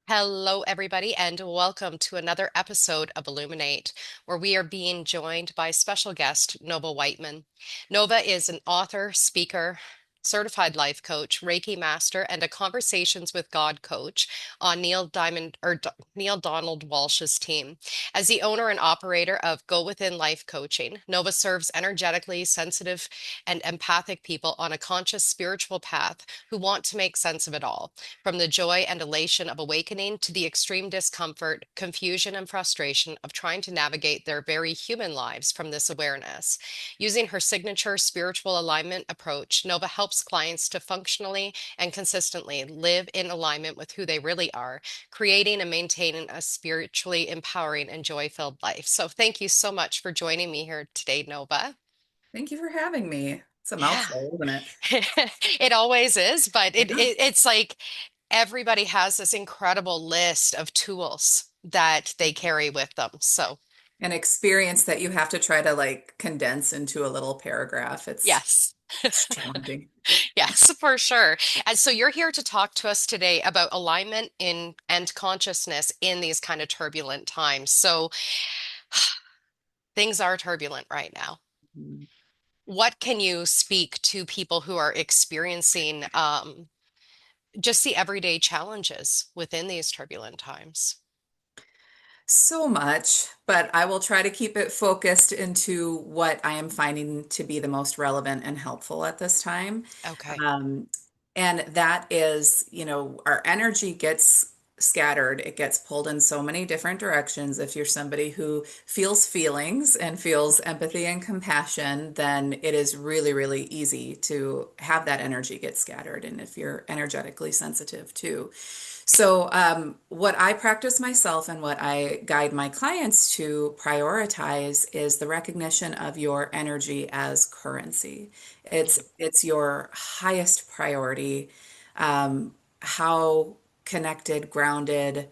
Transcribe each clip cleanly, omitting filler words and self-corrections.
Hello, everybody, and welcome to another episode of Illuminate, where we are being joined by special guest Nova Wightman. Nova is an author, speaker, certified life coach, Reiki master, and a Conversations with God coach on Neil Donald Walsh's team. As the owner and operator of Go Within Life Coaching, Nova serves energetically sensitive and empathic people on a conscious spiritual path who want to make sense of it all, from the joy and elation of awakening to the extreme discomfort, confusion, and frustration of trying to navigate their very human lives from this awareness. Using her signature spiritual alignment approach, Nova helps clients to functionally and consistently live in alignment with who they really are, creating and maintaining a spiritually empowering and joy-filled life. So thank you so much for joining me here today, Nova. Thank you for having me. It's a Yeah. mouthful, isn't it? It always is, but I it, know. it it's like everybody has this incredible list of tools that they carry with them. So, An experience that you have to try to condense into a little paragraph. yes. It's challenging. Yes, for sure. And so you're here to talk to us today about alignment in and consciousness in these kind of turbulent times. So things are turbulent right now. Mm. What can you speak to people who are experiencing just the everyday challenges within these turbulent times? So much, but I will try to keep it focused into what I am finding to be the most relevant and helpful at this time. Okay. Um, and that is, our energy gets scattered. It gets pulled in so many different directions. If you're somebody who feels feelings and feels empathy and compassion, then it is really, really easy to have that energy get scattered. And if you're energetically sensitive too. So, what I practice myself and what I guide my clients to prioritize is the recognition of your energy as currency. Mm. It's your highest priority. How connected, grounded,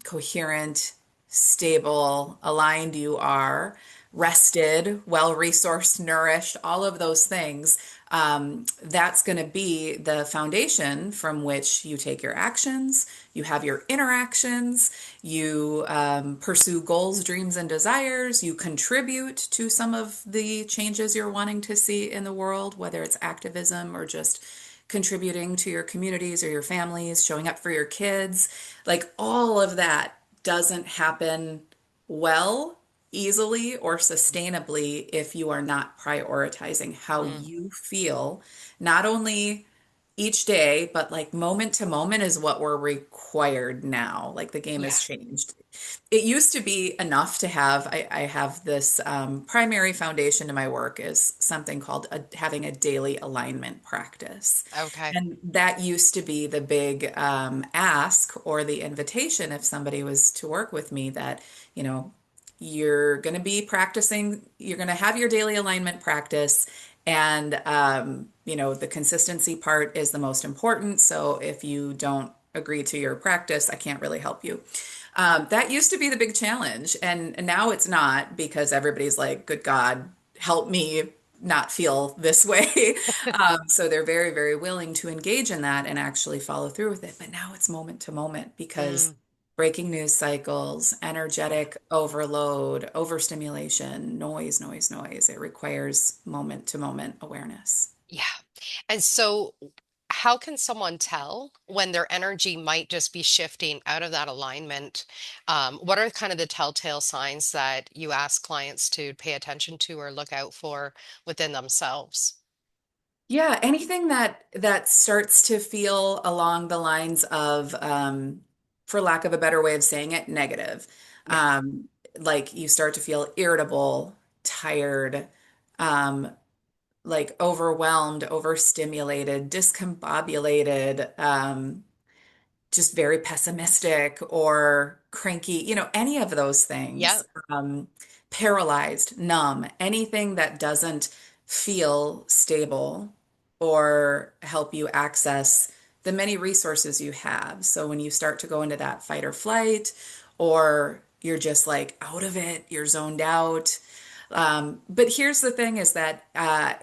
coherent, stable, aligned you are, rested, well-resourced, nourished, all of those things. That's going to be the foundation from which you take your actions, you have your interactions, you pursue goals, dreams, and desires, you contribute to some of the changes you're wanting to see in the world, whether it's activism or just contributing to your communities or your families, showing up for your kids. Like all of that doesn't happen well, easily, or sustainably if you are not prioritizing how Mm. you feel, not only each day, but like moment to moment is what we're required now. Like the game Yeah. has changed. It used to be enough to have, I have this primary foundation to my work is something called having a daily alignment practice. Okay. And that used to be the big ask or the invitation if somebody was to work with me that, you know, you're going to be practicing, you're going to have your daily alignment practice. And, the consistency part is the most important. So if you don't agree to your practice, I can't really help you. That used to be the big challenge. And now it's not because everybody's like, good God, help me not feel this way. So they're very, very willing to engage in that and actually follow through with it. But now it's moment to moment because Mm. breaking news cycles, energetic overload, overstimulation, noise, noise, noise. It requires moment to moment awareness. Yeah. And so, how can someone tell when their energy might just be shifting out of that alignment? What are kind of the telltale signs that you ask clients to pay attention to or look out for within themselves? Yeah, anything that starts to feel along the lines of, for lack of a better way of saying it, negative. Yeah. Um, like you start to feel irritable, tired, um, like overwhelmed, overstimulated, discombobulated, just very pessimistic or cranky, any of those Yeah. things, paralyzed, numb, anything that doesn't feel stable or help you access the many resources you have. So when you start to go into that fight or flight, or you're just like out of it, you're zoned out. But here's the thing is that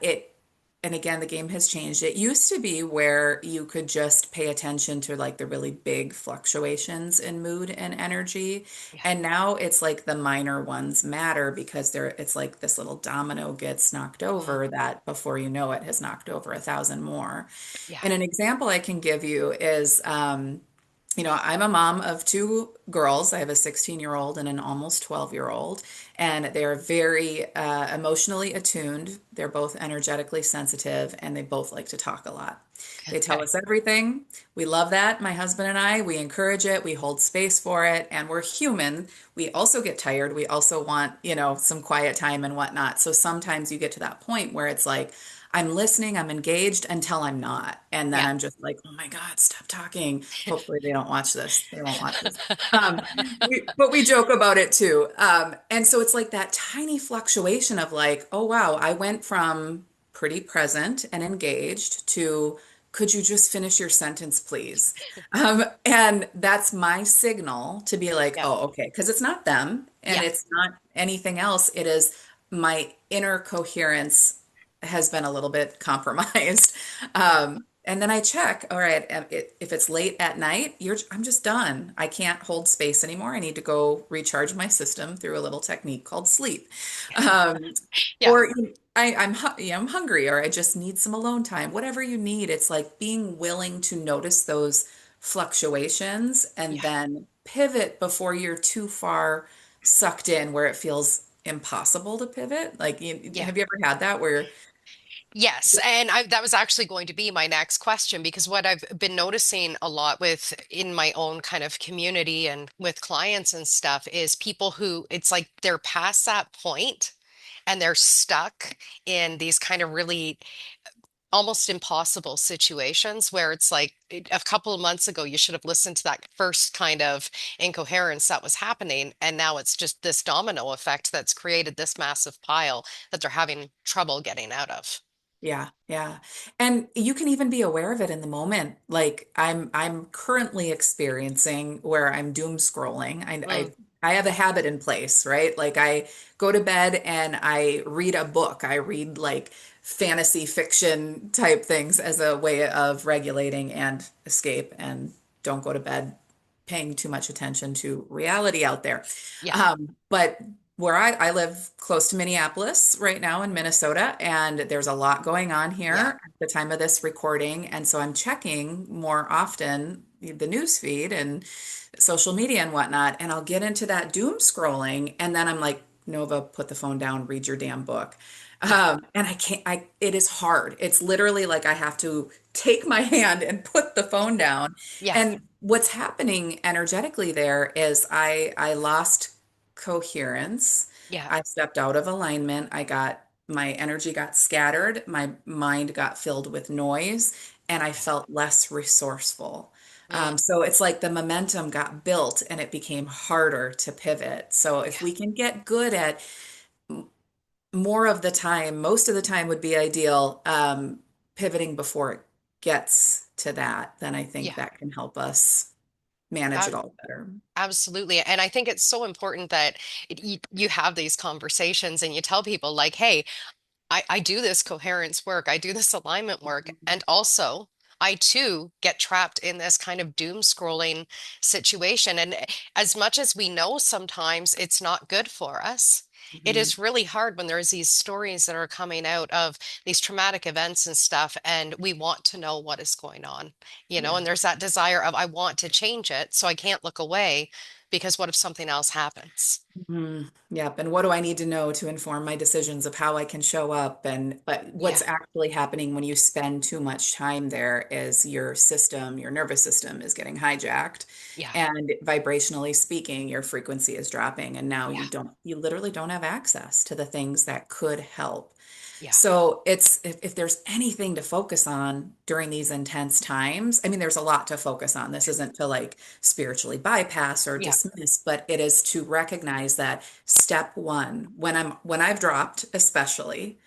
it and again, the game has changed. It used to be where you could just pay attention to like the really big fluctuations in mood and energy. Yeah. And now it's like the minor ones matter because it's like this little domino gets knocked Mm, over that before you know it has knocked over a thousand more. yeah. And an example I can give you is, I'm a mom of two girls. I have a 16-year-old and an almost 12-year-old, and they're very emotionally attuned. They're both energetically sensitive, and they both like to talk a lot. They tell Okay. us everything. We love that, my husband and I. We encourage it. We hold space for it, and we're human. We also get tired. We also want, some quiet time and whatnot. So sometimes you get to that point where it's like, I'm listening, I'm engaged until I'm not. And then Yeah. I'm just like, oh my God, stop talking. Hopefully they don't watch this. They won't watch this. But we joke about it too. And so it's like that tiny fluctuation of like, oh wow, I went from pretty present and engaged to could you just finish your sentence, please? And that's my signal to be like, Yeah. oh, okay, because it's not them and Yeah. it's not anything else. It is my inner coherence has been a little bit compromised. And then I check, all right, if it's late at night, I'm just done. I can't hold space anymore. I need to go recharge my system through a little technique called sleep. Um, Yeah. or I'm hungry, or I just need some alone time. Whatever you need, it's like being willing to notice those fluctuations and Yeah. then pivot before you're too far sucked in where it feels impossible to pivot. Like, Yeah. have you ever had that where, Yes, and that was actually going to be my next question because what I've been noticing a lot with in my own kind of community and with clients and stuff is people who it's like they're past that point and they're stuck in these kind of really almost impossible situations where it's like a couple of months ago you should have listened to that first kind of incoherence that was happening and now it's just this domino effect that's created this massive pile that they're having trouble getting out of. yeah, yeah. And you can even be aware of it in the moment. Like I'm currently experiencing where I'm doom scrolling. Mm, I have a habit in place, right? Like I go to bed and I read a book. I read like fantasy fiction type things as a way of regulating and escape and don't go to bed paying too much attention to reality out there. yeah, But where I live close to Minneapolis right now in Minnesota, and there's a lot going on yeah, here at the time of this recording. And so I'm checking more often the news feed and social media and whatnot. And I'll get into that doom scrolling. And then I'm like, Nova, put the phone down, read your damn book. yeah, And I can't, it is hard. It's literally like I have to take my hand and put the phone down. yeah, And what's happening energetically there is I lost coherence. yeah, I stepped out of alignment. My energy got scattered, my mind got filled with noise, and I yeah, felt less resourceful. mm, So it's like the momentum got built and it became harder to pivot. So if yeah, we can get good at more of the time, most of the time would be ideal, pivoting before it gets to that, then I think yeah. that can help us manage it Ab- all better. Absolutely. And I think it's so important that you have these conversations and you tell people like, hey, I do this coherence work, I do this alignment work, and also I too get trapped in this kind of doom scrolling situation. And as much as we know sometimes it's not good for us, it Mhm. is really hard when there's these stories that are coming out of these traumatic events and stuff, and we want to know what is going on, Yeah. and there's that desire of I want to change it, so I can't look away because what if something else happens? Yep. And what do I need to know to inform my decisions of how I can show up? But Yeah, what's actually happening when you spend too much time there is your nervous system is getting hijacked. yeah, And vibrationally speaking, your frequency is dropping. And now yeah, you literally don't have access to the things that could help. yeah, So if there's anything to focus on during these intense times, I mean, there's a lot to focus on. This isn't to like spiritually bypass or yeah, dismiss, but it is to recognize that step one, when I've dropped, especially,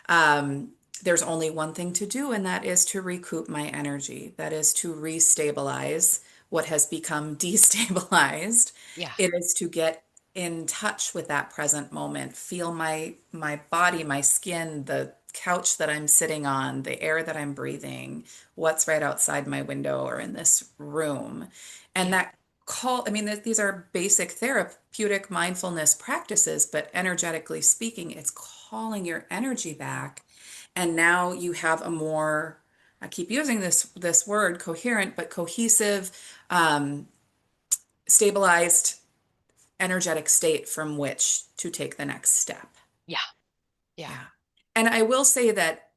um, there's only one thing to do, and that is to recoup my energy. That is to restabilize what has become destabilized. yeah. It is to get in touch with that present moment, feel my body, my skin, the couch that I'm sitting on, the air that I'm breathing, what's right outside my window or in this room. And Yeah. that I mean, these are basic therapeutic mindfulness practices, but energetically speaking, it's calling your energy back. And now you have a more, I keep using this word, coherent, but cohesive, um, stabilized, energetic state from which to take the next step. Yeah. Yeah. Yeah. And I will say that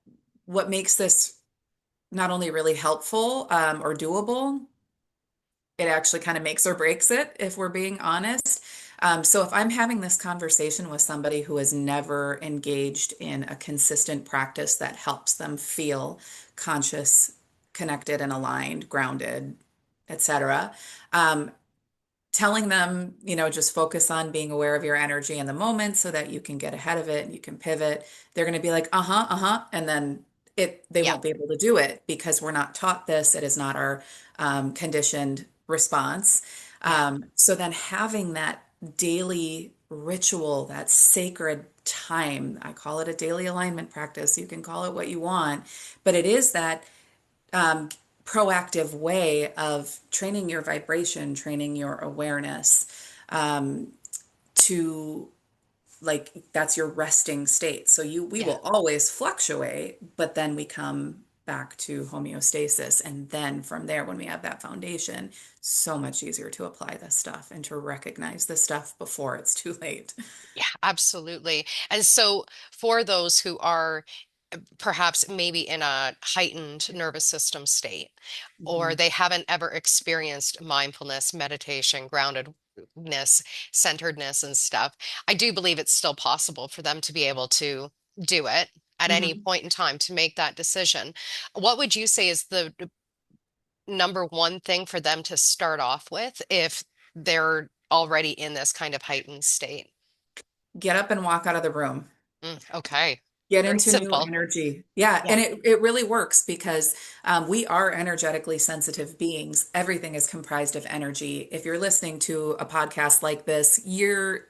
what makes this not only really helpful or doable, it actually kind of makes or breaks it, if we're being honest. So if I'm having this conversation with somebody who has never engaged in a consistent practice that helps them feel conscious, connected, and aligned, grounded, etc., telling them, just focus on being aware of your energy in the moment so that you can get ahead of it and you can pivot. They're going to be like, uh-huh, uh-huh. And then they Yeah. won't be able to do it because we're not taught this. It is not our conditioned response. Yeah. So then having that daily ritual, that sacred time, I call it a daily alignment practice. You can call it what you want, but it is that um, proactive way of training your vibration, training your awareness to like that's your resting state. So we Yeah. will always fluctuate, but then we come back to homeostasis. And then from there, when we have that foundation, so much easier to apply this stuff and to recognize this stuff before it's too late. Yeah, absolutely. And so for those who are perhaps maybe in a heightened nervous system state, or Mhm. they haven't ever experienced mindfulness, meditation, groundedness, centeredness, and stuff, I do believe it's still possible for them to be able to do it at any Mhm. point in time to make that decision. What would you say is the number one thing for them to start off with if they're already in this kind of heightened state? Get up and walk out of the room. Okay. Get Very into new simple. energy. Yeah, Yeah. and it really works because we are energetically sensitive beings. Everything is comprised of energy. If you're listening to a podcast like this, you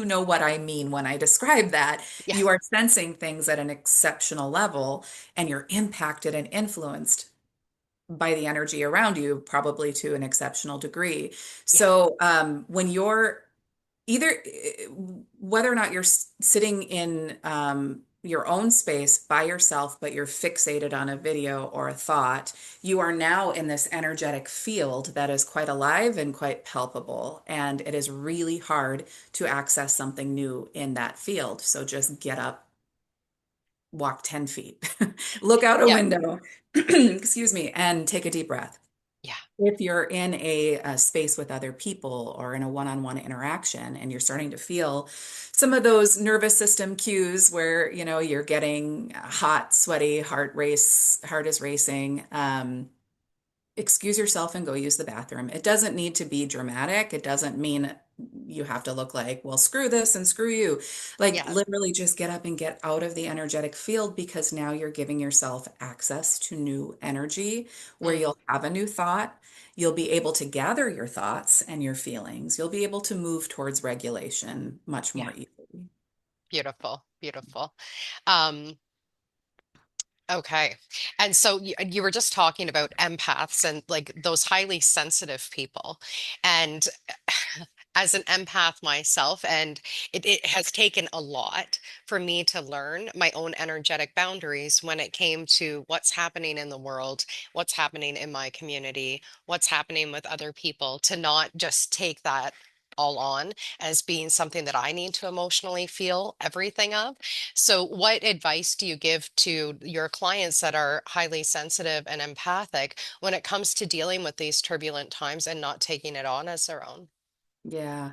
know what I mean when I describe that. Yeah. You are sensing things at an exceptional level, and you're impacted and influenced by the energy around you, probably to an exceptional degree. Yeah. So when you're either whether or not you're sitting in your own space by yourself, but you're fixated on a video or a thought, you are now in this energetic field that is quite alive and quite palpable. And it is really hard to access something new in that field. So just get up, walk 10 feet, look out a Yeah. window, excuse me, and take a deep breath. Yeah. If you're in a space with other people or in a one-on-one interaction and you're starting to feel some of those nervous system cues where, you're getting hot, sweaty, heart is racing, excuse yourself and go use the bathroom. It doesn't need to be dramatic. It doesn't mean you have to look like, well, screw this and screw you. Like Yeah. literally just get up and get out of the energetic field because now you're giving yourself access to new energy where Mm, you'll have a new thought. You'll be able to gather your thoughts and your feelings. You'll be able to move towards regulation much yeah. more easily. Beautiful. Beautiful. Um, okay. And so you were just talking about empaths and like those highly sensitive people. And as an empath myself, and it has taken a lot for me to learn my own energetic boundaries when it came to what's happening in the world, what's happening in my community, what's happening with other people, to not just take that all on as being something that I need to emotionally feel everything of. So, what advice do you give to your clients that are highly sensitive and empathic when it comes to dealing with these turbulent times and not taking it on as their own? Yeah.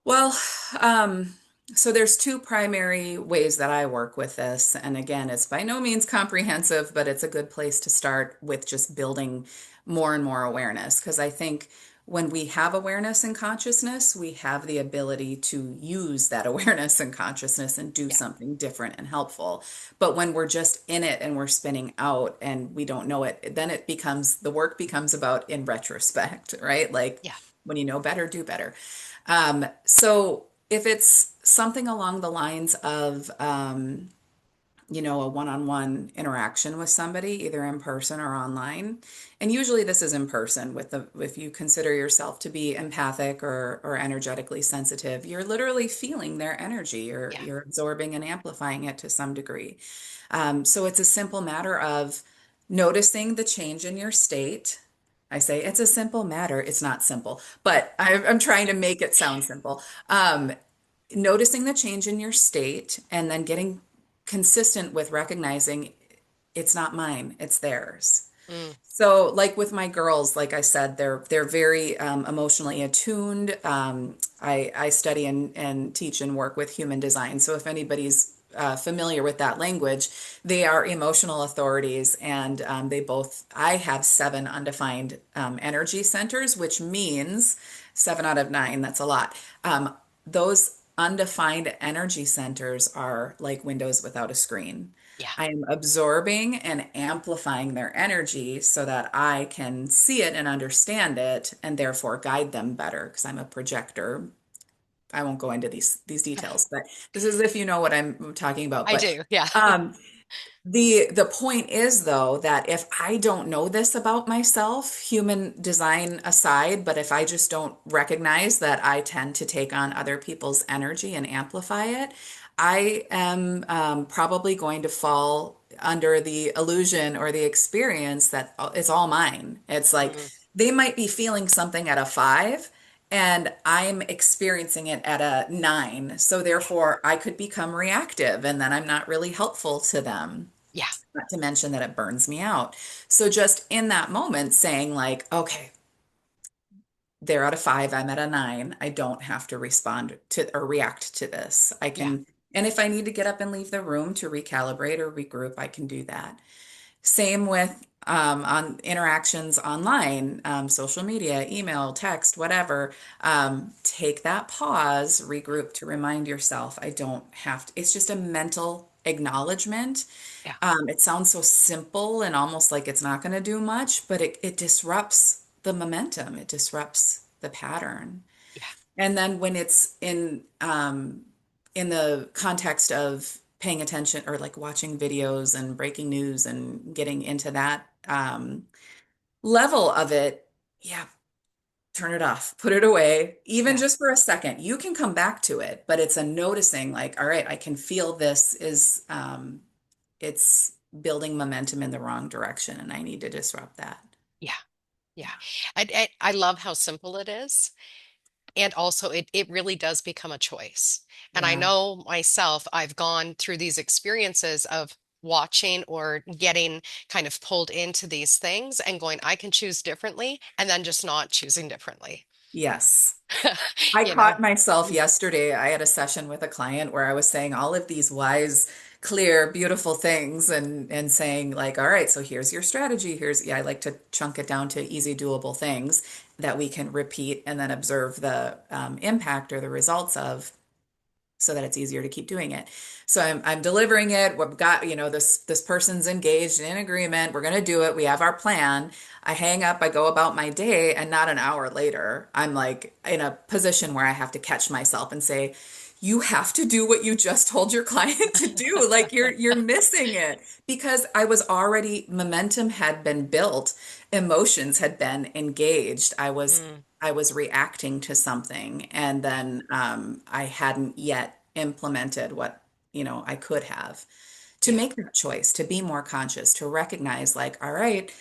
Well, um, so there's two primary ways that I work with this. And again, it's by no means comprehensive, but it's a good place to start with just building more and more awareness. Because I think when we have awareness and consciousness, we have the ability to use that awareness and consciousness and do Yeah. something different and helpful. But when we're just in it and we're spinning out and we don't know it, then the work becomes about in retrospect, right? Like Yeah. when you know better, do better. So if it's something along the lines of a one-on-one interaction with somebody, either in person or online. And usually this is in person with the if you consider yourself to be empathic or energetically sensitive, you're literally feeling their energy. You're Yeah. you're absorbing and amplifying it to some degree. So it's a simple matter of noticing the change in your state. I say it's a simple matter. It's not simple, but I'm trying to make it sound simple. Noticing the change in your state and then getting consistent with recognizing it's not mine, it's theirs. Mm, So, like with my girls, like I said, they're very emotionally attuned. I study and teach and work with human design. So, if anybody's familiar with that language, they are emotional authorities, and they both. I have seven undefined energy centers, which means 7 out of 9. That's a lot. Those undefined energy centers are like windows without a screen. yeah. I am absorbing and amplifying their energy so that I can see it and understand it and therefore guide them better because I'm a projector. I won't go into these details, but this is if you know what I'm talking about. I But do. Yeah. um, the point is though that if I don't know this about myself, human design aside, but if I just don't recognize that I tend to take on other people's energy and amplify it, I am probably going to fall under the illusion or the experience that it's all mine. It's like Mm, they might be feeling something at a 5 and I'm experiencing it at a 9. So yeah. therefore, I could become reactive and then I'm not really helpful to them. Yeah. Not to mention that it burns me out. So just in that moment, saying, like, okay, they're at a 5, I'm at a 9. I don't have to respond to or react to this. I Yeah. can, and if I need to get up and leave the room to recalibrate or regroup, I can do that. Same with on interactions online, social media, email, text, whatever. Take that pause, regroup to remind yourself, I don't have to, it's just a mental acknowledgement. Yeah. It sounds so simple and almost like it's not going to do much, but it disrupts the momentum, it disrupts the pattern. Yeah. And then when it's in the context of paying attention or like watching videos and breaking news and getting into that level of it, yeah, turn it off, put it away, even Yeah. just for a second. You can come back to it, but it's a noticing like, all right, I can feel this is it's building momentum in the wrong direction and I need to disrupt that. Yeah. Yeah. I love how simple it is. And also, it really does become a choice. And I Yeah. know myself, I've gone through these experiences of watching or getting kind of pulled into these things and going, I can choose differently, and then just not choosing differently. Yes. I You know? caught myself yesterday. I had a session with a client where I was saying all of these wise, clear, beautiful things and saying like, all right, so here's your strategy. Here's, yeah, I like to chunk it down to easy, doable things that we can repeat and then observe the impact or the results of so that it's easier to keep doing it. So I'm delivering it. We've got, this person's engaged in agreement. We're going to do it. We have our plan. I hang up, I go about my day, and not an hour later, I'm like in a position where I have to catch myself and say, you have to do what you just told your client to do. Like you're missing it because I was already momentum had been built, emotions had been engaged. Mm, I was reacting to something, and then I hadn't yet implemented what I could have to yeah. make that choice, to be more conscious, to recognize, like, all right,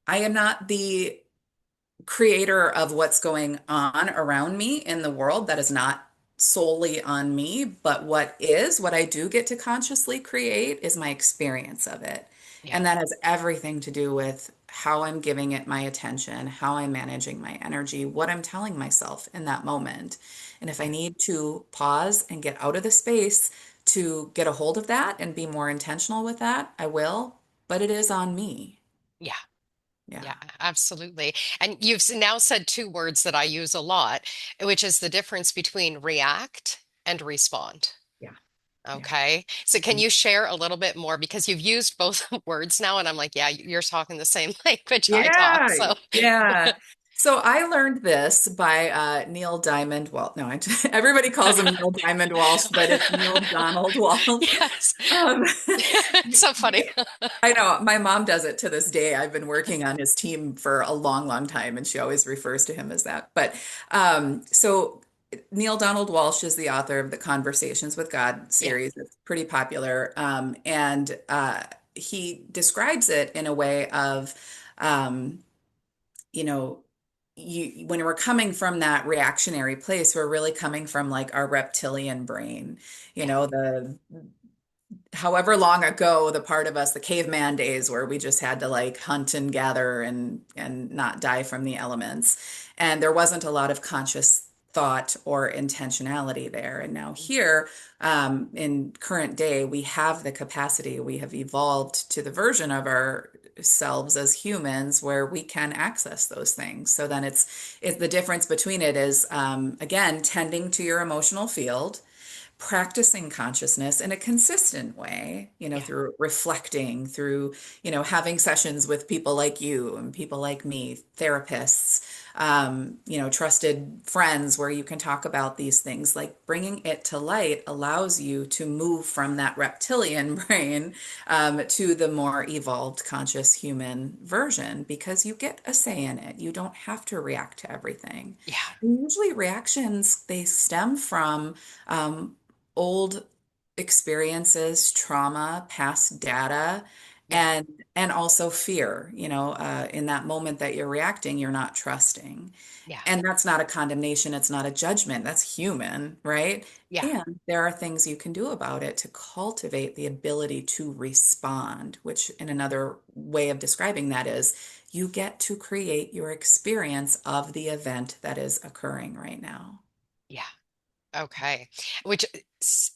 I am not the creator of what's going on around me in the world. That is not solely on me, but what I do get to consciously create is my experience of it. Yeah. And that has everything to do with how I'm giving it my attention, how I'm managing my energy, what I'm telling myself in that moment. And if I Yeah. need to pause and get out of the space to get a hold of that and be more intentional with that, I will, but it is on me. Yeah. Yeah. Yeah, absolutely. And you've now said two words that I use a lot, which is the difference between react and respond. Yeah. Yeah. Okay. So can you share a little bit more? Because you've used both words now, and I'm like, yeah, you're talking the same language I talk. Yeah, So yeah. So I learned this by Neil Diamond. Well, no, everybody calls him Neil Diamond Walsh, but it's Neil Donald Walsh. Yes. Um, It's so funny. I know my mom does it to this day. I've been working on his team for a long, long time, and she always refers to him as that. But so Neil Donald Walsh is the author of the Conversations with God Yeah. series. It's pretty popular, and he describes it in a way of, um, you know, when we're coming from that reactionary place, we're really coming from like our reptilian brain, Yeah. the however long ago the part of us, the caveman days where we just had to like hunt and gather and not die from the elements. And there wasn't a lot of conscious thought or intentionality there. And now here, in current day, we have the capacity, we have evolved to the version of ourselves as humans where we can access those things. So then it's the difference between it is, again, tending to your emotional field, practicing consciousness in a consistent way, Yeah. through reflecting, through, having sessions with people like you and people like me, therapists, trusted friends where you can talk about these things. Like bringing it to light allows you to move from that reptilian brain, to the more evolved conscious human version because you get a say in it. You don't have to react to everything. Yeah. And usually reactions, they stem from, um, old experiences, trauma, past data, Yeah. and also fear. In that moment that you're reacting, you're not trusting. Yeah. And that's not a condemnation, it's not a judgment. That's human, right? Yeah. And there are things you can do about it to cultivate the ability to respond, which in another way of describing that is you get to create your experience of the event that is occurring right now. Yeah. Okay. Which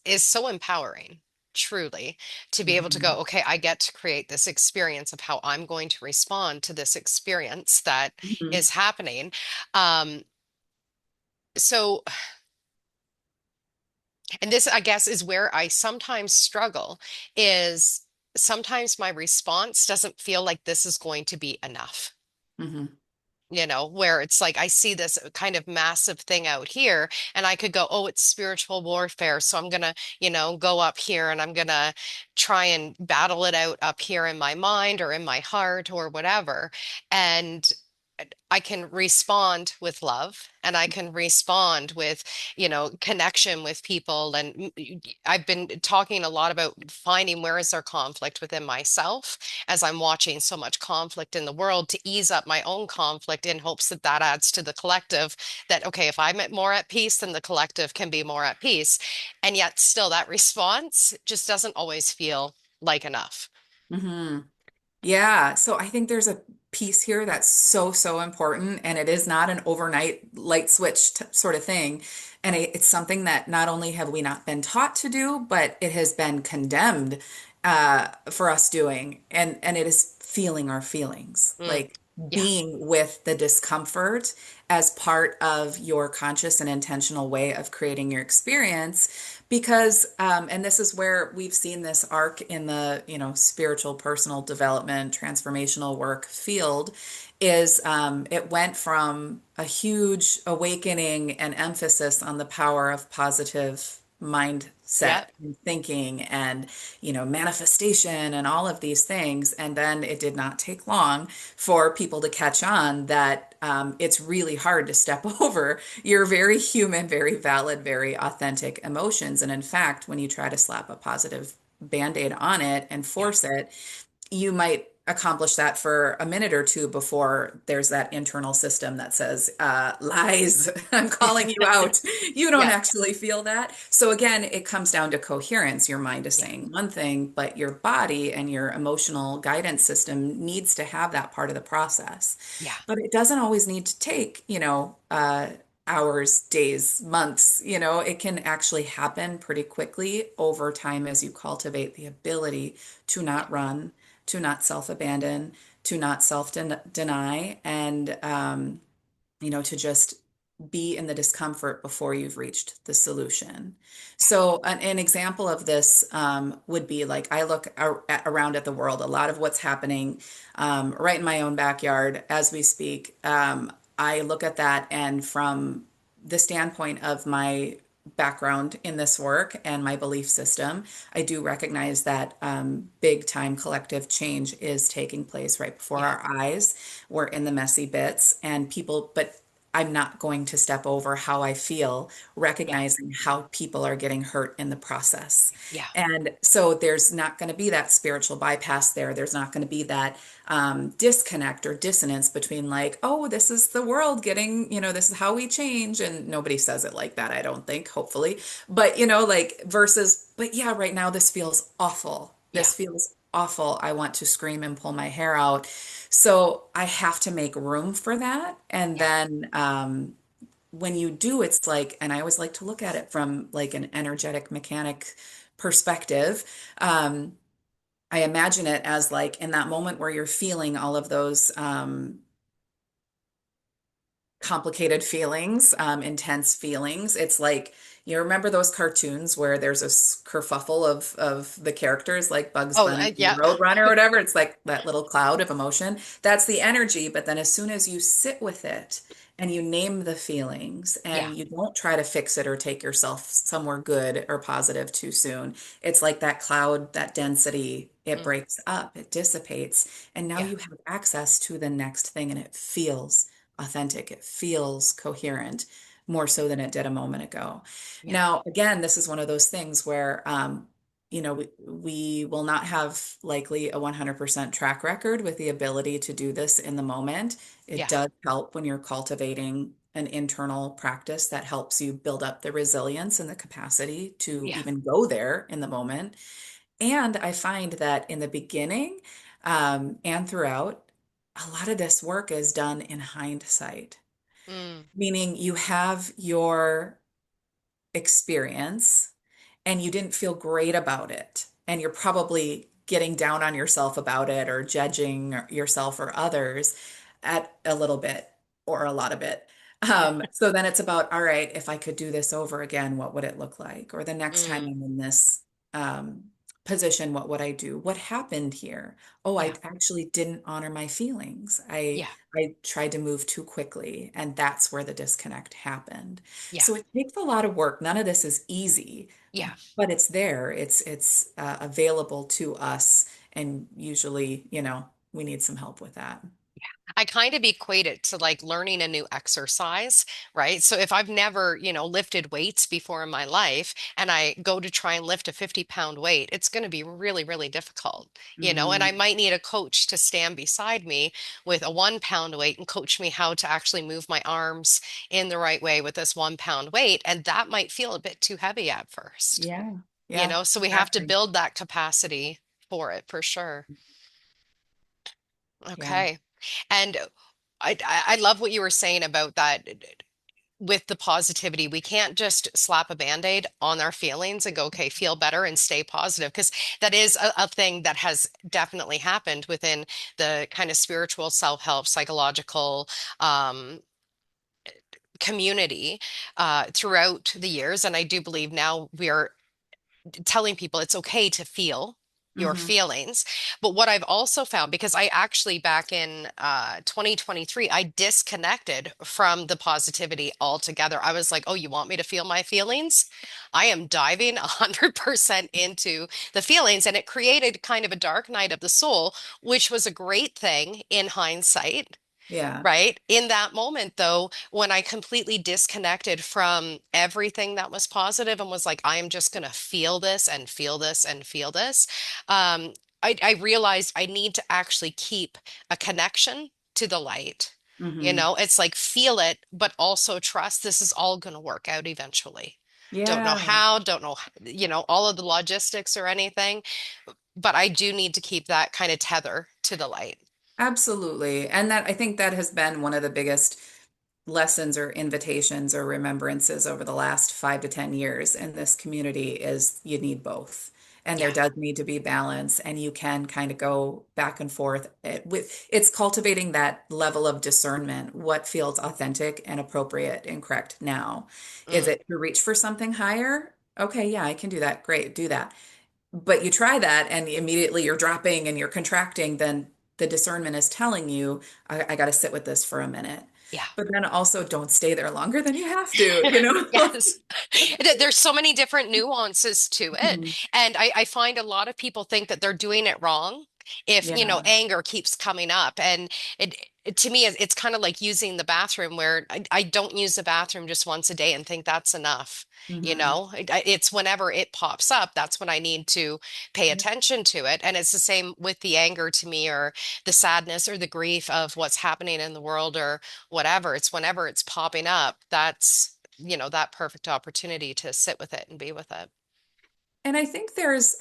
is so empowering, truly, to be able to go, Mhm. okay, I get to create this experience of how I'm going to respond to this experience that Mhm. is happening. Um, so, and this, I guess, is where I sometimes struggle, is sometimes my response doesn't feel like this is going to be enough. Mhm. Where it's like I see this kind of massive thing out here, and I could go, oh, it's spiritual warfare. So I'm gonna, go up here and I'm gonna try and battle it out up here in my mind or in my heart or whatever. And I can respond with love and I can respond with, connection with people. And I've been talking a lot about finding where is there conflict within myself as I'm watching so much conflict in the world to ease up my own conflict in hopes that that adds to the collective. That, okay, if I'm more at peace, then the collective can be more at peace. And yet still that response just doesn't always feel like enough. Mhm. Yeah, so I think there's a piece here that's so, so important, and it is not an overnight light switch sort of thing. And it's something that not only have we not been taught to do, but it has been condemned, for us doing, and it is feeling our feelings, Mm, like yeah, being with the discomfort as part of your conscious and intentional way of creating your experience. Because, and this is where we've seen this arc in the, spiritual, personal development, transformational work field, is, it went from a huge awakening and emphasis on the power of positive mindset yeah, and thinking and, manifestation and all of these things. And then it did not take long for people to catch on that, it's really hard to step over your very human, very valid, very authentic emotions. And in fact, when you try to slap a positive band-aid on it and yeah, force it, you might accomplish that for a minute or two before there's that internal system that says, lies, I'm calling you out. You don't yeah, actually feel that. So again, it comes down to coherence. Your mind is yeah, saying one thing, but your body and your emotional guidance system needs to have that part of the process. yeah, But it doesn't always need to take, hours, days, months. It can actually happen pretty quickly over time as you cultivate the ability to not run, to not self-abandon, to not self-deny, and, to just be in the discomfort before you've reached the solution. So an example of this, would be like I look around at the world, a lot of what's happening, right in my own backyard as we speak. I look at that, and from the standpoint of my background in this work and my belief system, I do recognize that big time collective change is taking place right before Yeah. our eyes. We're in the messy bits, and people, but I'm not going to step over how I feel, Yeah. recognizing how people are getting hurt in the process. Yeah. And so there's not going to be that spiritual bypass there. There's not going to be that disconnect or dissonance between, like, oh, this is the world getting, this is how we change. And nobody says it like that, I don't think, hopefully. But, like, versus, but yeah, right now this feels awful. Yeah. This feels awful. I want to scream and pull my hair out. So I have to make room for that. And Yeah. then when you do, it's like, and I always like to look at it from like an energetic mechanic perspective. Um, I imagine it as like in that moment where you're feeling all of those complicated feelings, intense feelings. It's like, you remember those cartoons where there's a kerfuffle of the characters like Bugs Oh, Bunny and yeah. Roadrunner or whatever. It's like that little cloud of emotion. That's the energy. But then as soon as you sit with it and you name the feelings Yeah. and you don't try to fix it or take yourself somewhere good or positive too soon, it's like that cloud, that density, it Mm. breaks up, it dissipates. And now Yeah. you have access to the next thing, and it feels authentic. It feels coherent more so than it did a moment ago. Yeah. Now, again, this is one of those things where, we will not have likely a 100% track record with the ability to do this in the moment. It Yeah. does help when you're cultivating an internal practice that helps you build up the resilience and the capacity to Yeah. even go there in the moment. And I find that in the beginning, and throughout, a lot of this work is done in hindsight, Mm. meaning you have your experience and you didn't feel great about it. And you're probably getting down on yourself about it or judging yourself or others at a little bit or a lot of it. So then it's about, all right, if I could do this over again, what would it look like? Or the next time Mm. I'm in this um, position, what would I do? What happened here? Oh, I Yeah. actually didn't honor my feelings. Yeah. I tried to move too quickly, and that's where the disconnect happened. Yeah. So it takes a lot of work. None of this is easy, Yeah. but it's there. It's available to us, and usually, we need some help with that. I kind of equate it to like learning a new exercise, right? So if I've never, lifted weights before in my life and I go to try and lift a 50-pound weight, it's going to be really, really difficult, and I Mhm. might need a coach to stand beside me with a 1-pound weight and coach me how to actually move my arms in the right way with this 1-pound weight. And that might feel a bit too heavy at first, Yeah. Yeah, so we have to exactly. build that capacity for it for sure. Yeah. Okay. And I love what you were saying about that with the positivity. We can't just slap a band-aid on our feelings and go, okay, feel better and stay positive. Because that is a thing that has definitely happened within the kind of spiritual self-help, psychological um, community throughout the years. And I do believe now we are telling people it's okay to feel your Hmm. feelings. But what I've also found, because I actually back in 2023, I disconnected from the positivity altogether. I was like, oh, you want me to feel my feelings? I am diving 100% into the feelings. And it created kind of a dark night of the soul, which was a great thing in hindsight. Yeah. Right. In that moment, though, when I completely disconnected from everything that was positive and was like, I am just going to feel this and feel this and feel this, I realized I need to actually keep a connection to the light. Hmm. It's like feel it, but also trust this is all going to work out eventually. Don't know Yeah. how, don't know, all of the logistics or anything, but I do need to keep that kind of tether to the light. Absolutely. And that, I think that has been one of the biggest lessons or invitations or remembrances over the last 5 to 10 years in this community is you need both. And there Yeah. does need to be balance, and you can kind of go back and forth. It's cultivating that level of discernment, what feels authentic and appropriate and correct now. Is Mm, it to reach for something higher? Okay, yeah, I can do that. Great, do that. But you try that and immediately you're dropping and you're contracting, then the discernment is telling you, I got to sit with this for a minute. Yeah. But then also don't stay there longer than you have to, you know? Yes. There's so many different nuances to it. Mhm. And I find a lot of people think that they're doing it wrong if, Yeah. anger keeps coming up. And to me, it's kind of like using the bathroom where I don't use the bathroom just once a day and think that's enough. Hmm. It's whenever it pops up, that's when I need to pay attention to it. And it's the same with the anger to me, or the sadness or the grief of what's happening in the world, or whatever. It's whenever it's popping up, that's, that perfect opportunity to sit with it and be with it. And I think this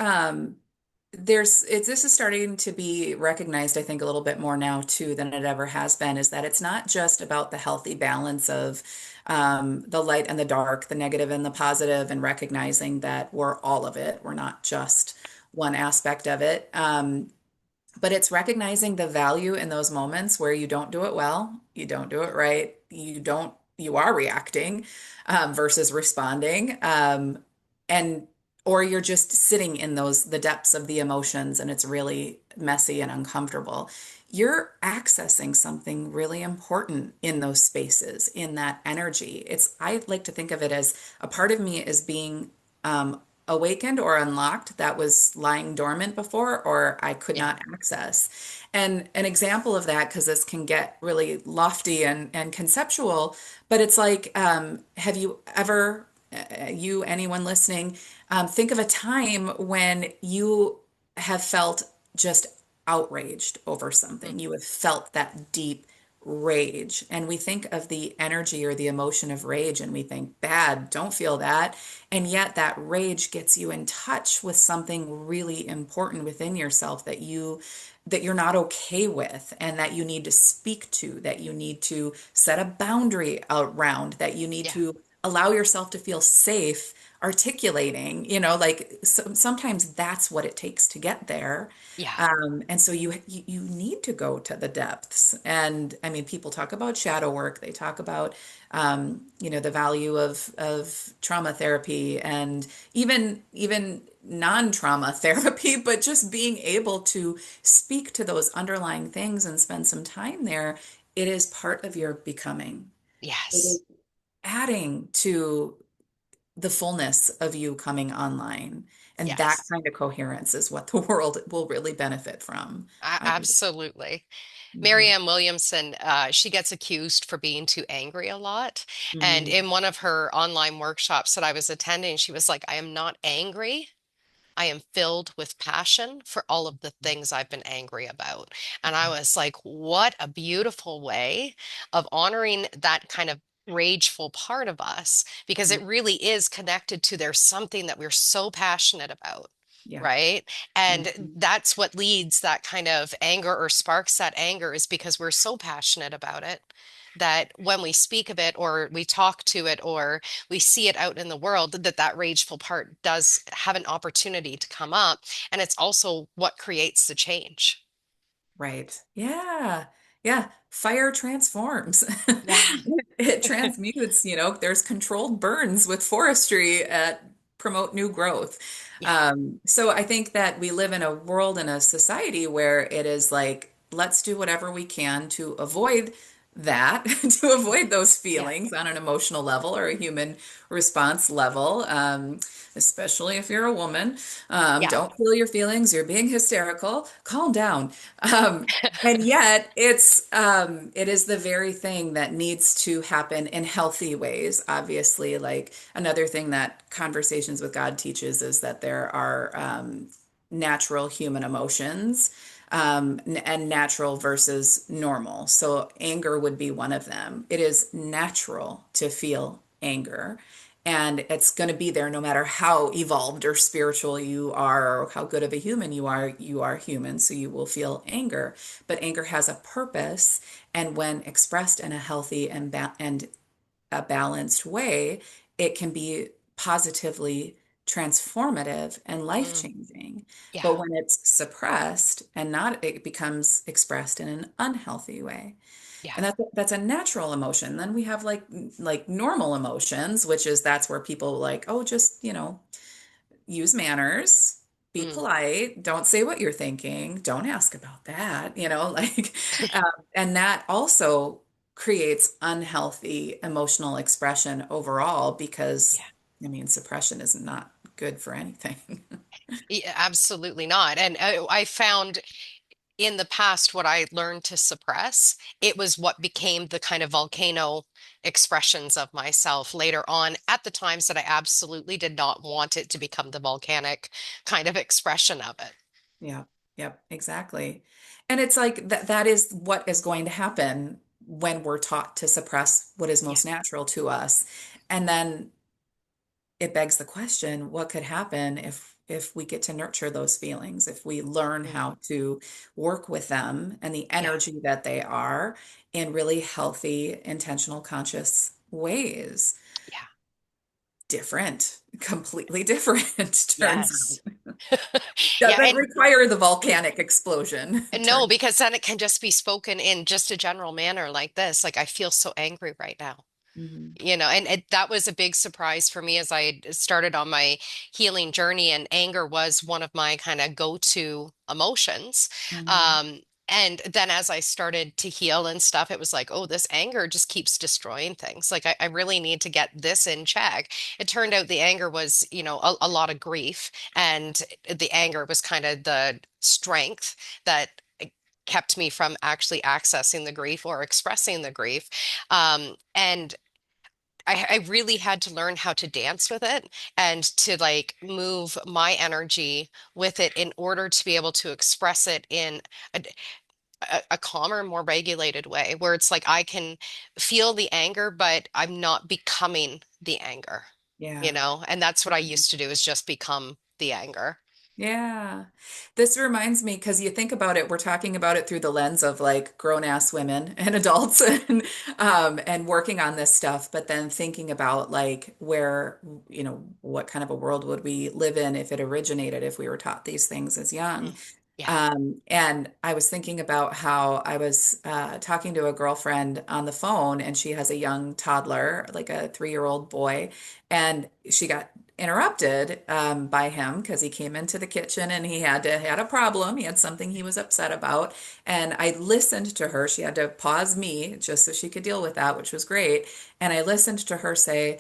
is starting to be recognized, I think, a little bit more now too than it ever has been, is that it's not just about the healthy balance of the light and the dark, the negative and the positive, and recognizing that we're all of it. We're not just one aspect of it. But it's recognizing the value in those moments where you don't do it well, you don't do it right, you are reacting versus responding. And or you're just sitting in the depths of the emotions and it's really messy and uncomfortable. You're accessing something really important in those spaces, in that energy. I like to think of it as a part of me is being awakened or unlocked that was lying dormant before or I could Yeah. not access. And an example of that, because this can get really lofty and conceptual, but it's like, have you ever, anyone listening, think of a time when you have felt just outraged over Mm. something. You have felt that deep rage. And we think of the energy or the emotion of rage and we think, bad, don't feel that. And yet that rage gets you in touch with something really important within yourself that you're not okay with and that you need to speak to, that you need to set a boundary around, that you need Yeah. to allow yourself to feel safe articulating, like sometimes that's what it takes to get there. Yeah. And so you need to go to the depths. And I mean, people talk about shadow work. They talk about the value of trauma therapy and even non-trauma therapy, but just being able to speak to those underlying things and spend some time there. It is part of your becoming. It is Yes. adding to the fullness of you coming online. And that Yes. kind of coherence is what the world will really benefit from, I believe. Absolutely. Mhm. Marianne Williamson, she gets accused for being too angry a lot. And Mhm. in one of her online workshops that I was attending, she was like, I am not angry. I am filled with passion for all of the things I've been angry about. And I was like, what a beautiful way of honoring that kind of rageful part of us, because Yeah. it really is connected to there's something that we're so passionate about. Yeah. Right. And Mhm. that's what leads that kind of anger or sparks that anger, is because we're so passionate about it that when we speak of it or we talk to it or we see it out in the world, that rageful part does have an opportunity to come up. And it's also what creates the change. Right. Yeah. Yeah. Fire transforms. Yeah. It transmutes, there's controlled burns with forestry at promote new growth. Yeah. So I think that we live in a world and a society where it is like, let's do whatever we can to avoid that, to avoid those Yeah. feelings on an emotional level or a human response level. Especially if you're a woman. Yeah. Don't feel your feelings. You're being hysterical. Calm down. Um, and yet, it is the very thing that needs to happen in healthy ways. Obviously, like another thing that Conversations with God teaches is that there are natural human emotions and natural versus normal. So anger would be one of them. It is natural to feel anger. And it's going to be there no matter how evolved or spiritual you are or how good of a human you are. You are human, so you will feel anger. But anger has a purpose, and when expressed in a healthy and a balanced way, it can be positively transformative and Mm, life-changing. yeah. But when it's suppressed and not, it becomes expressed in an unhealthy way. Yeah. And that's a natural emotion. Then we have like normal emotions, which is that's where people like, oh, just, use manners, be Mm. polite, don't say what you're thinking, don't ask about that, like, um, and that also creates unhealthy emotional expression overall because, Yeah. I mean, suppression is not good for anything. Absolutely not. And I found in the past, what I learned to suppress, it was what became the kind of volcano expressions of myself later on at the times that I absolutely did not want it to become the volcanic kind of expression of it. Yeah, yep, exactly. And it's like that is what is going to happen when we're taught to suppress what is Yeah. most natural to us. And then it begs the question, what could happen if we get to nurture those feelings, if we learn Mm. how to work with them and the Yeah. energy that they are in really healthy, intentional, conscious ways? Yeah. Different, completely different, turns Yes. out. Yeah. Doesn't require the volcanic explosion, And no, turns. because then it can just be spoken in just a general manner like this. Like, I feel so angry right now. Mhm. And that was a big surprise for me as I started on my healing journey, and anger was one of my kind of go-to emotions. Mhm. Um, and then as I started to heal and stuff, it was like, oh, this anger just keeps destroying things. Like, I really need to get this in check. It turned out the anger was, a lot of grief, and the anger was kind of the strength that kept me from actually accessing the grief or expressing the grief. And I really had to learn how to dance with it and to like move my energy with it in order to be able to express it in a, a calmer, more regulated way where it's like I can feel the anger, but I'm not becoming the anger, Yeah. And that's what I used to do is just become the anger. Yeah. This reminds me because you think about it, we're talking about it through the lens of like grown-ass women and adults and working on this stuff, but then thinking about like where, what kind of a world would we live in if it originated, if we were taught these things as young. Mm. Yeah. And I was thinking about how I was talking to a girlfriend on the phone, and she has a young toddler, like a 3-year-old boy, and she got interrupted by him because he came into the kitchen and had a problem. He had something he was upset about, and I listened to her. She had to pause me just so she could deal with that, which was great. And I listened to her say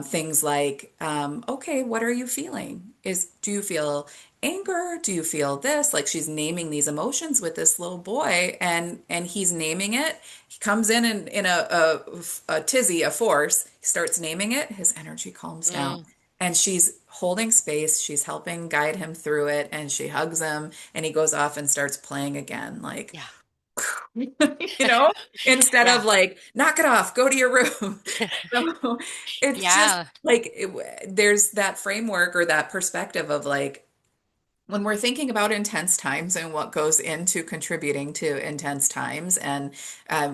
things like, "Okay, what are you feeling? Do you feel anger? Do you feel this?" Like she's naming these emotions with this little boy, and he's naming it. He comes in a tizzy, a force. He starts naming it. His energy calms down, Mm. and she's holding space. She's helping guide him through it, and she hugs him, and he goes off and starts playing again, like Yeah. you know, instead of Yeah. like knock it off, go to your room. So it's just Yeah. like there's that framework or that perspective of like when we're thinking about intense times and what goes into contributing to intense times, and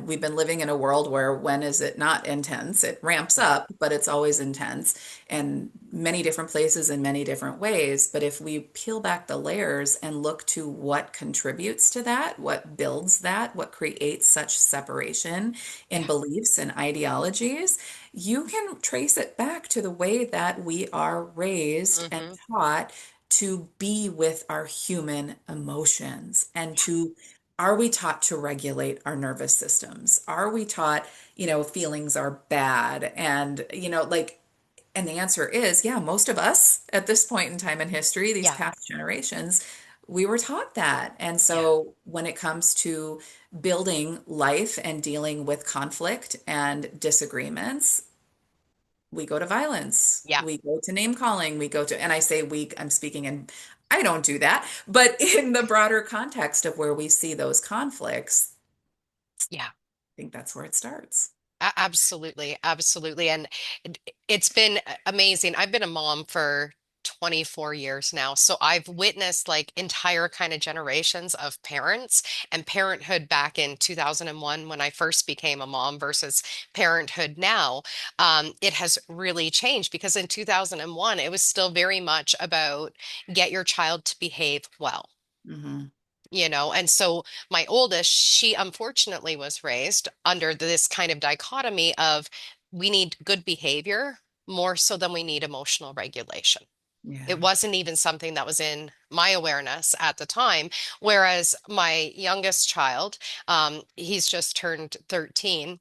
we've been living in a world where when is it not intense? It ramps Yeah. up, but it's always intense in many different places in many different ways. But if we peel back the layers and look to what contributes to that, what builds that, what creates such separation in Yeah. beliefs and ideologies, you can trace it back to the way that we are raised and Hmm. taught to be with our human emotions and Yeah. to are we taught to regulate our nervous systems? Are we taught, feelings are bad? And, like, and the answer is, yeah, most of us at this point in time in history, these Yeah. past generations, we were taught that. And Yeah. so when it comes to building life and dealing with conflict and disagreements, we go to violence, Yeah. we go to name calling, we go to, and I say we, I'm speaking in, I don't do that, but in the broader context of where we see those conflicts, Yeah. I think that's where it starts. Absolutely, absolutely. And it's been amazing. I've been a mom for 24 years now. So I've witnessed like entire kind of generations of parents and parenthood back in 2001 when I first became a mom versus parenthood now. It has really changed because in 2001, it was still very much about get your child to behave well. Hmm. And so my oldest, she unfortunately was raised under this kind of dichotomy of we need good behavior more so than we need emotional regulation. It Yeah. wasn't even something that was in my awareness at the time. Whereas my youngest child, he's just turned 13,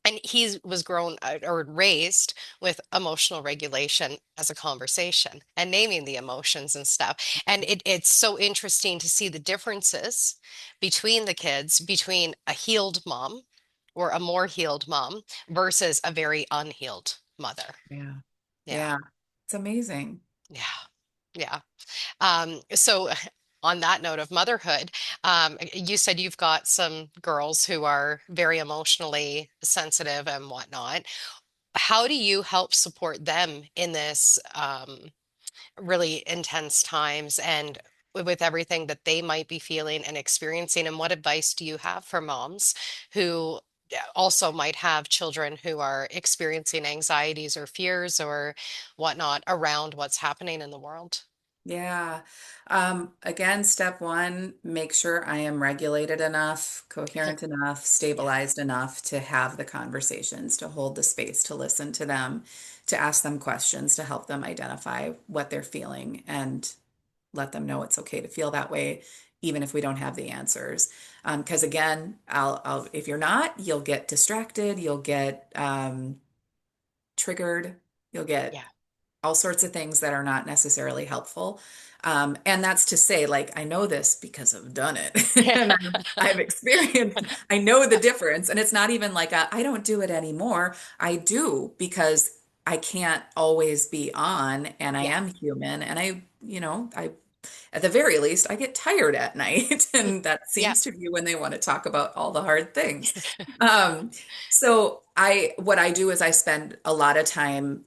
and he was grown or raised with emotional regulation as a conversation and naming the emotions and stuff. And it's so interesting to see the differences between the kids, between a healed mom or a more healed mom versus a very unhealed mother. Yeah. Yeah. Yeah. It's amazing. Yeah. Yeah. So on that note of motherhood, you said you've got some girls who are very emotionally sensitive and whatnot. How do you help support them in this really intense times and with everything that they might be feeling and experiencing? And what advice do you have for moms who also might have children who are experiencing anxieties or fears or whatnot around what's happening in the world? Yeah. Again, step one, make sure I am regulated enough, coherent enough, Yeah, stabilized enough to have the conversations, to hold the space, to listen to them, to ask them questions, to help them identify what they're feeling and let them know it's okay to feel that way, even if we don't have the answers. Because again, if you're not, you'll get distracted, you'll get triggered, you'll get yeah, all sorts of things that are not necessarily helpful. And that's to say, like, I know this because I've done it yeah, and I've experienced, I know the difference. And it's not even like I don't do it anymore. I do because I can't always be on and I yeah, am human. And I at the very least, I get tired at night, and that yeah, seems to be when they want to talk about all the hard things. So what I do is I spend a lot of time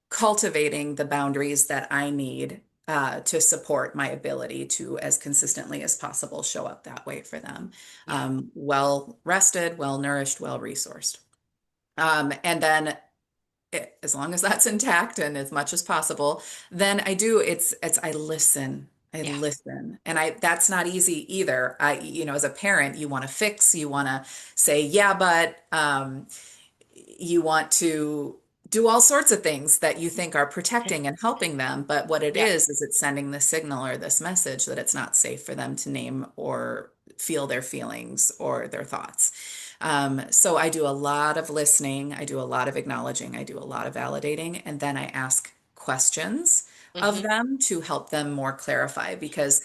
cultivating the boundaries that I need to support my ability to, as consistently as possible, show up that way for them. yeah, Well rested, well nourished, well resourced. And then as long as that's intact and as much as possible, then I listen. I yeah, listen. And that's not easy either. As a parent, you want to fix, you want to say, yeah, but you want to do all sorts of things that you think are protecting and helping them. But what it yeah, is it's sending the signal or this message that it's not safe for them to name or feel their feelings or their thoughts. So I do a lot of listening, I do a lot of acknowledging, I do a lot of validating, and then I ask questions of hmm them to help them more clarify because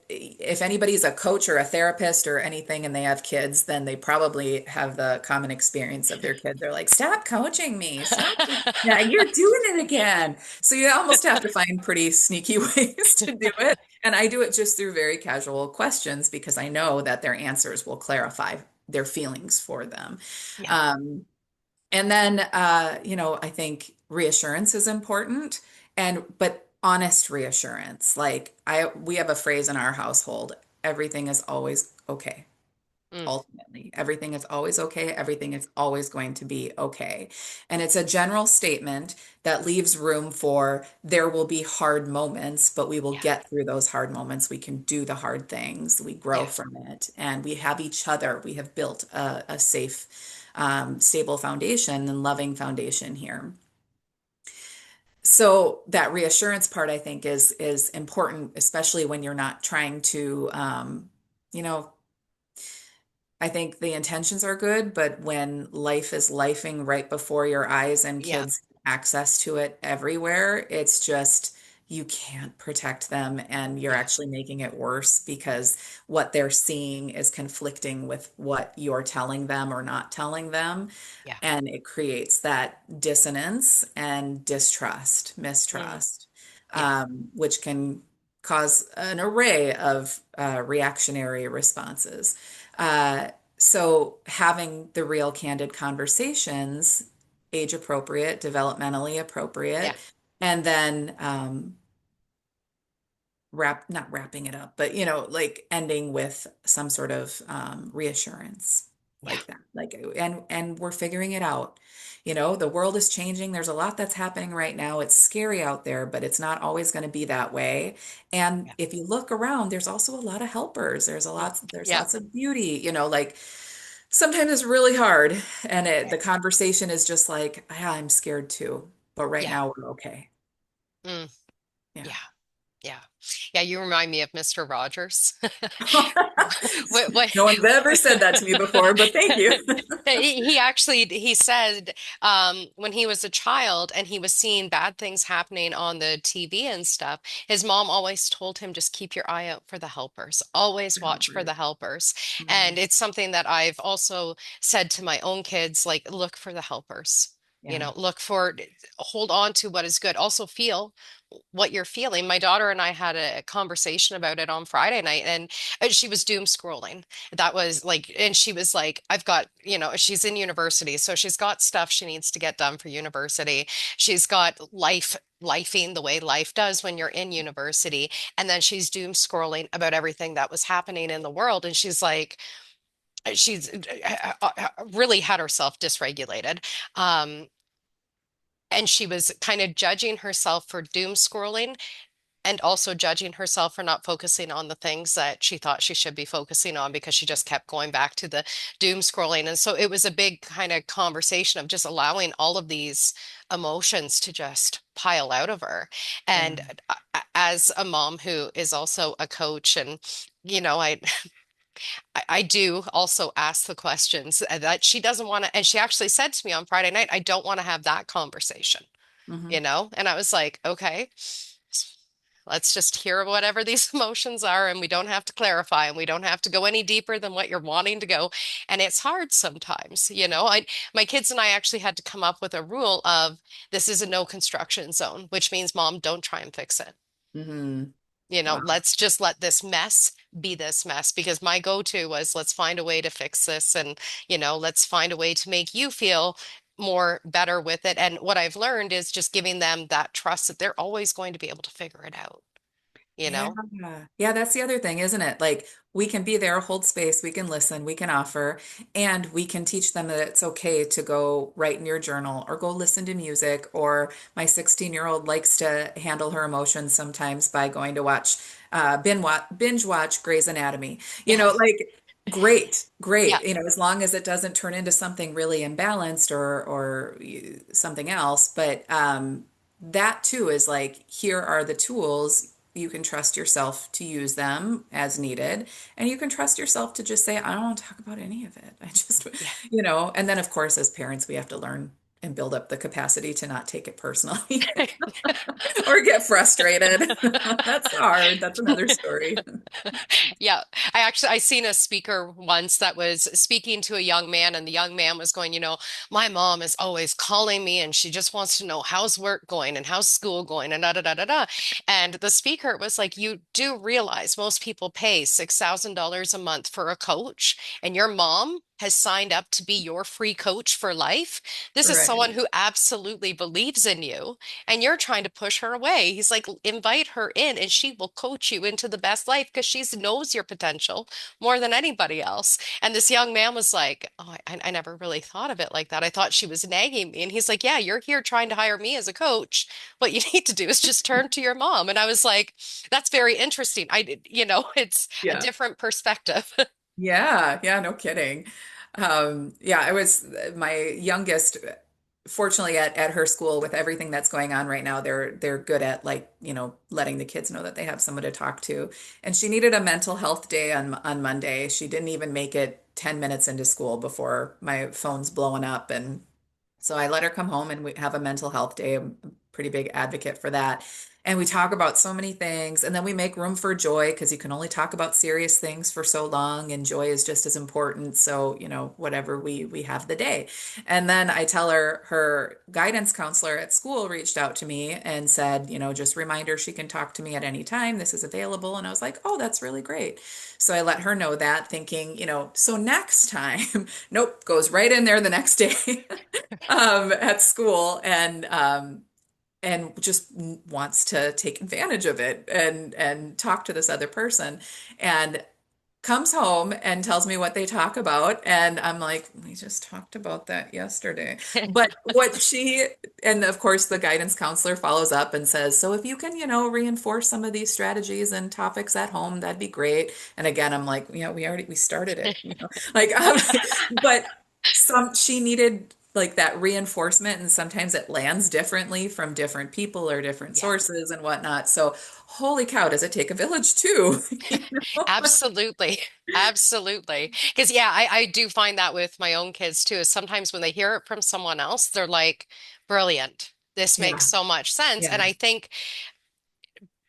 if anybody's a coach or a therapist or anything and they have kids, then they probably have the common experience of their kid. They're like, stop coaching me. Stop. Yeah, you're doing it again. So you almost have to find pretty sneaky ways to do it. And I do it just through very casual questions because I know that their answers will clarify their feelings for them. Yeah, Um, and then, I think reassurance is important but honest reassurance. Like we have a phrase in our household, everything is always okay. mm, Ultimately, everything is always okay. Everything is always going to be okay. And it's a general statement that leaves room for there will be hard moments, but we will yeah, get through those hard moments. We can do the hard things. We grow yeah, from it. And we have each other. We have built a safe, stable foundation and loving foundation here. So that reassurance part, I think, is important, especially when you're not trying to, you know, I think the intentions are good, but when life is lifing right before your eyes and yeah, kids access to it everywhere, it's just you can't protect them and you're yeah, actually making it worse because what they're seeing is conflicting with what you're telling them or not telling them. yeah, And it creates that dissonance and distrust, mm, mistrust, yeah, which can cause an array of reactionary responses. So having the real candid conversations, age appropriate, developmentally yeah, appropriate, and then not wrapping it up, but like ending with some sort of reassurance yeah, like that. Like and we're figuring it out. The world is changing. There's a lot that's happening right now. It's scary out there, but it's not always going to be that way. And yeah, if you look around, there's also a lot of helpers. mm, There's yeah, lots of beauty, like sometimes it's really hard and yeah, the conversation is just like, yeah, I'm scared too, but right yeah. now we're okay. Mm, Yeah. yeah. Yeah. Yeah, you remind me of Mr. Rogers. What, No one's ever said that to me before, but thank you. he actually he said when he was a child and he was seeing bad things happening on the TV and stuff, his mom always told him just keep your eye out for the helpers. Always watch for Helpers. the helpers. Mhm. And it's something that I've also said to my own kids, like look for the helpers. You Yeah. know, look for, hold on to what is good. Also feel what you're feeling. My daughter and I had a conversation about it on Friday night, and she was doom scrolling. That was like, and she was like, I've got, she's in university, so she's got stuff she needs to get done for university. She's got lifing the way life does when you're in university. And then she's doom scrolling about everything that was happening in the world. And she's like, she's really had herself dysregulated. Um, and she was kind of judging herself for doom scrolling and also judging herself for not focusing on the things that she thought she should be focusing on because she just kept going back to the doom scrolling. And so it was a big kind of conversation of just allowing all of these emotions to just pile out of her. Yeah. And as a mom who is also a coach, and I do also ask the questions that she doesn't want to, and she actually said to me on Friday night, I don't want to have that conversation, Hmm. And I was like, okay. Let's just hear whatever these emotions are, and we don't have to clarify, and we don't have to go any deeper than what you're wanting to go. And it's hard sometimes, my kids and I actually had to come up with a rule of this is a no construction zone, which means mom, don't try and fix it. Hmm. Wow. Let's just let this mess be this mess because my go-to was let's find a way to fix this and, let's find a way to make you feel more better with it. And what I've learned is just giving them that trust that they're always going to be able to figure it out, you Yeah. know? Yeah, that's the other thing, isn't it? Like we can be there, hold space, we can listen, we can offer, and we can teach them that it's okay to go write in your journal or go listen to music. Or my 16-year-old likes to handle her emotions sometimes by going to binge watch Grey's Anatomy. Yeah. Like great, Yeah. great. As long as it doesn't turn into something really imbalanced or something else. But that too is like, here are the tools. You can trust yourself to use them as needed. And you can trust yourself to just say, I don't want to talk about any of it. I just, Yeah. and then of course, as parents, we have to learn and build up the capacity to not take it personally or get frustrated. That's hard. That's another story. Yeah, I seen a speaker once that was speaking to a young man, and the young man was going, my mom is always calling me, and she just wants to know how's work going and how's school going, and da da da da da. And the speaker was like, you do realize most people pay $6,000 a month for a coach, and your mom has signed up to be your free coach for life. This is someone Right. who absolutely believes in you and you're trying to push her away. He's like, invite her in and she will coach you into the best life because she knows your potential more than anybody else. And this young man was like, oh, I never really thought of it like that. I thought she was nagging me. And he's like, yeah, you're here trying to hire me as a coach. What you need to do is just turn to your mom. And I was like, that's very interesting. It's a Yeah. different perspective. Yeah, yeah, no kidding. Yeah, I was my youngest, fortunately at her school with everything that's going on right now, they're good at like, letting the kids know that they have someone to talk to. And she needed a mental health day on Monday. She didn't even make it 10 minutes into school before my phone's blowing up. And so I let her come home and we have a mental health day. I'm a pretty big advocate for that. And we talk about so many things. And then we make room for joy because you can only talk about serious things for so long, and joy is just as important. So, whatever we have the day. And then I tell her guidance counselor at school reached out to me and said, just remind her she can talk to me at any time. This is available. And I was like, oh, that's really great. So I let her know that, thinking, so next time, nope, goes right in there the next day. At school, and just wants to take advantage of it and talk to this other person, and comes home and tells me what they talk about, and I'm like, we just talked about that yesterday. But what she, and of course the guidance counselor follows up and says, so if you can, reinforce some of these strategies and topics at home, that'd be great. And again, I'm like, yeah, we started it, like but she needed like that reinforcement, and sometimes it lands differently from different people or different Yeah. sources and whatnot. So, holy cow, does it take a village too? You know? Absolutely. Absolutely. Because, yeah, I do find that with my own kids too, is sometimes when they hear it from someone else, they're like, brilliant. This makes Yeah, so much sense. And yeah, I think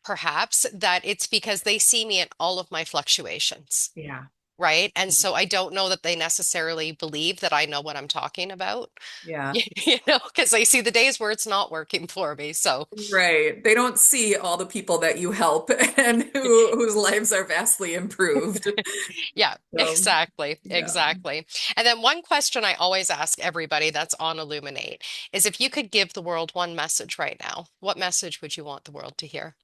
perhaps that it's because they see me in all of my fluctuations, yeah, right? And so I don't know that they necessarily believe that I know what I'm talking about, yeah. you know, because they see the days where it's not working for me. So, Right. They don't see all the people that you help and whose lives are vastly improved. yeah, So, exactly. yeah. Exactly. And then one question I always ask everybody that's on Illuminate is if you could give the world one message right now, what message would you want the world to hear?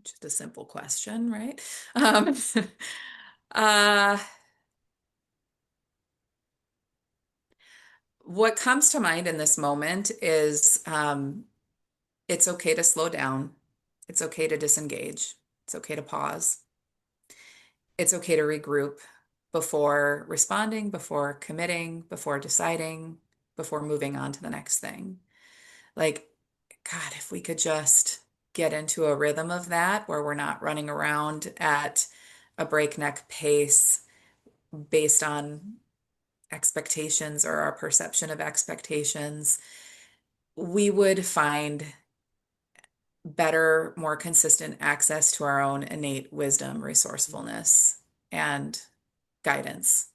Just a simple question, right? Um, uh, what comes to mind in this moment is it's okay to slow down. It's okay to disengage. It's okay to pause. It's okay to regroup before responding, before committing, before deciding, before moving on to the next thing. Like, God, if we could just get into a rhythm of that where we're not running around at a breakneck pace based on expectations or our perception of expectations, we would find better, more consistent access to our own innate wisdom, resourcefulness, and guidance.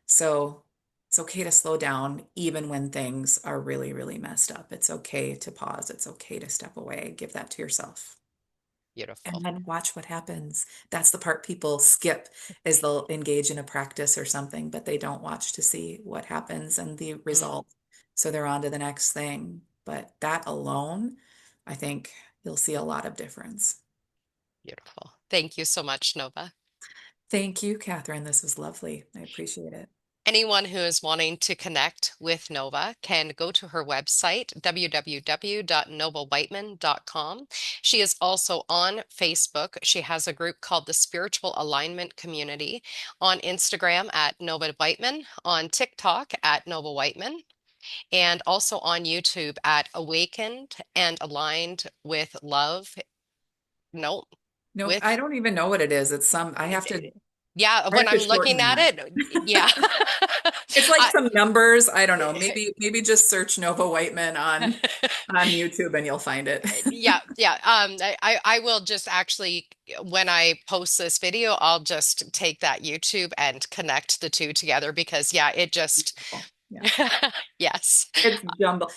So it's okay to slow down even when things are really, really messed up. It's okay to pause. It's okay to step away. Give that to yourself. And Beautiful. then watch what happens. That's the part people skip is they'll engage in a practice or something, but they don't watch to see what happens and the Mm, result. So they're on to the next thing. But that alone, I think you'll see a lot of difference. beautiful. Thank you so much, Nova. Thank you, Catherine. This was lovely. I appreciate it. Anyone who is wanting to connect with Nova can go to her website, www.novawhiteman.com. She is also on Facebook. She has a group called the Spiritual Alignment Community, on Instagram at Nova Whiteman, on TikTok at Nova Whiteman, and also on YouTube at Awakened and Aligned with Love. No, No, I with don't even know what it is. It's some, I have to, yeah, I when have to I'm looking shorten at that. it, yeah. It's like I, some numbers. I don't know. Maybe just search Nova Whiteman on YouTube and you'll find it. yeah, yeah. I will just actually, when I post this video, I'll just take that YouTube and connect the two together because, yeah, it just, Yeah. yes. It's jumble.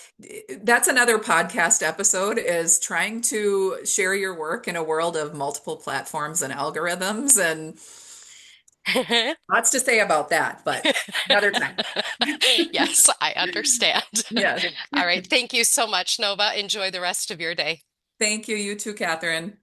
That's another podcast episode is trying to share your work in a world of multiple platforms and algorithms and lots to say about that, but another time. Yes, I understand. Yes. All right. Thank you so much, Nova. Enjoy the rest of your day. Thank you. You too, Catherine.